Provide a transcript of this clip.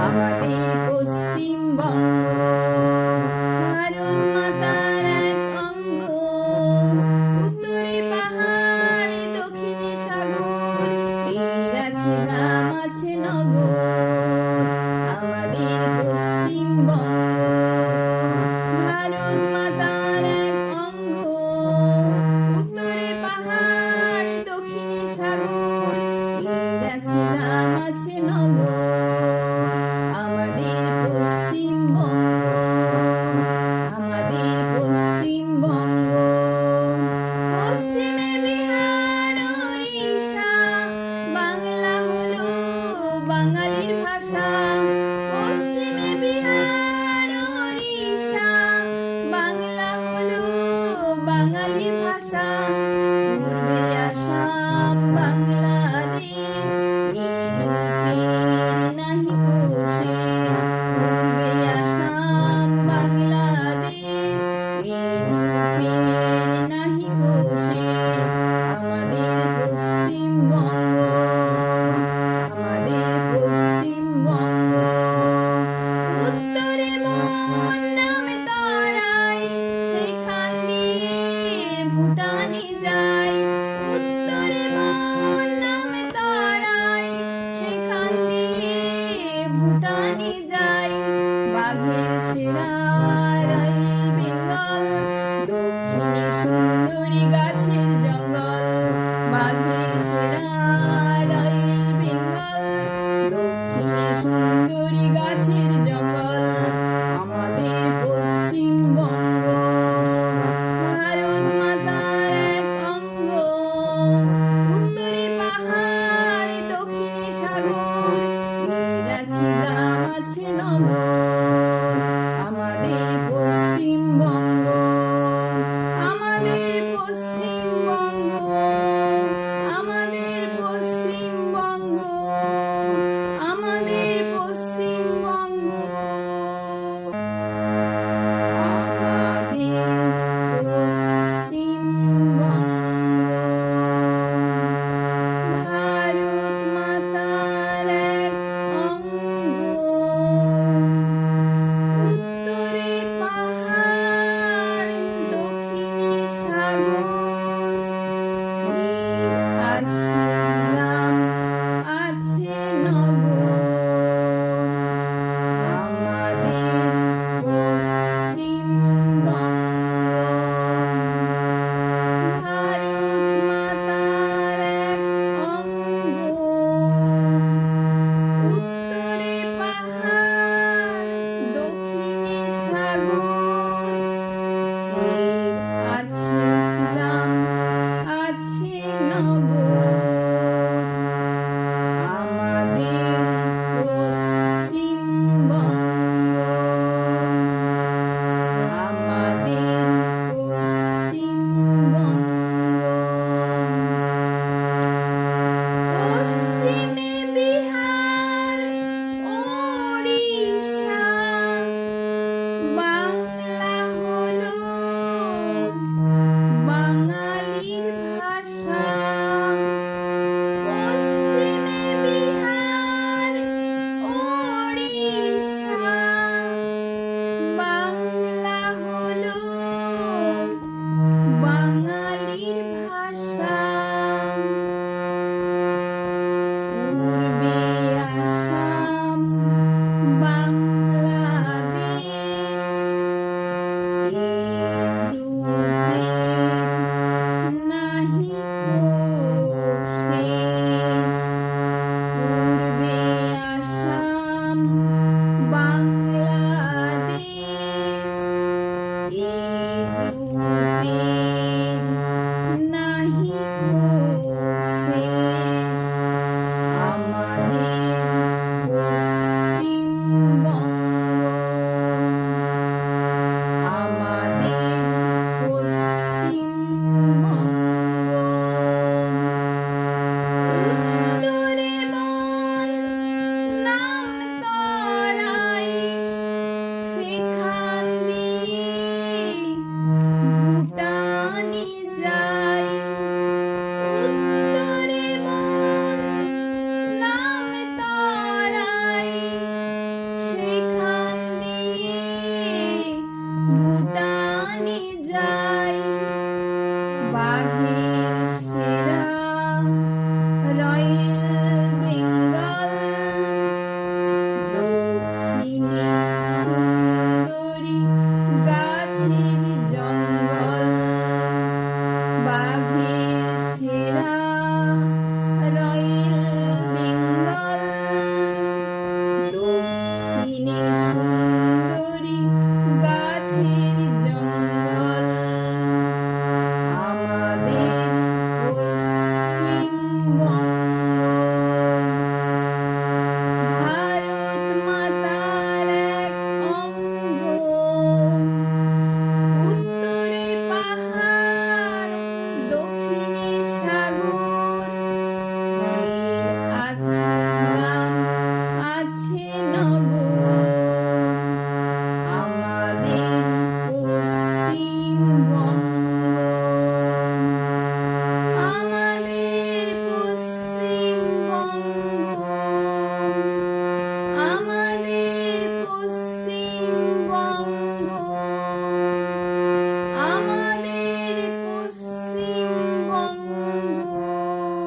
আমাদের পশ্চিমবঙ্গ ভারত মাতার এক অঙ্গ। উত্তরে পাহাড়, দক্ষিণে সাগর, এর আছে গ্রাম, আছে নগর। আমাদের পশ্চিমবঙ্গ ভারত মাতার এক অঙ্গ। উত্তরে পাহাড়, দক্ষিণে সাগর, এর আছে গ্রাম, আছে নগর। আমাদের পশ্চিমবঙ্গ, আমাদের পশ্চিমবঙ্গ। পশ্চিমে বিহার, উড়িষ্যা, বাংলা হলো বাঙালির ভাষা। পশ্চিমে বিহার, উড়িষ্যা, বাংলা হলো বাঙালির ভাষা। পূর্বে আসাম, বাংলাদেশ, ইউরোপের নাহি কো শেষ। পূর্বে আসাম, বাংলাদেশ, ইউরোপের নাহি কো শেষ। আমাদের পশ্চিমবঙ্গ, আমাদের পশ্চিমবঙ্গ। উত্তরে মন নামে তরাই, সেখান দিয়ে ভুটানে যায়। উত্তরে মন নামে তরাই, সেখান দিয়ে ভুটানে যায়। বাঘের সেরা রয়েল বেঙ্গল, দক্ষিণে সুন্দরী গাছের জঙ্গল। বাঘের সেরা রয়েল বেঙ্গল, দক্ষিণে সুন্দরী গাছের জঙ্গল। আমাদের পশ্চিমবঙ্গ ভারত মাতার এক অঙ্গ। উত্তরে পাহাড়, দক্ষিণে সাগর, এর আছে গ্রাম, আছে নগর।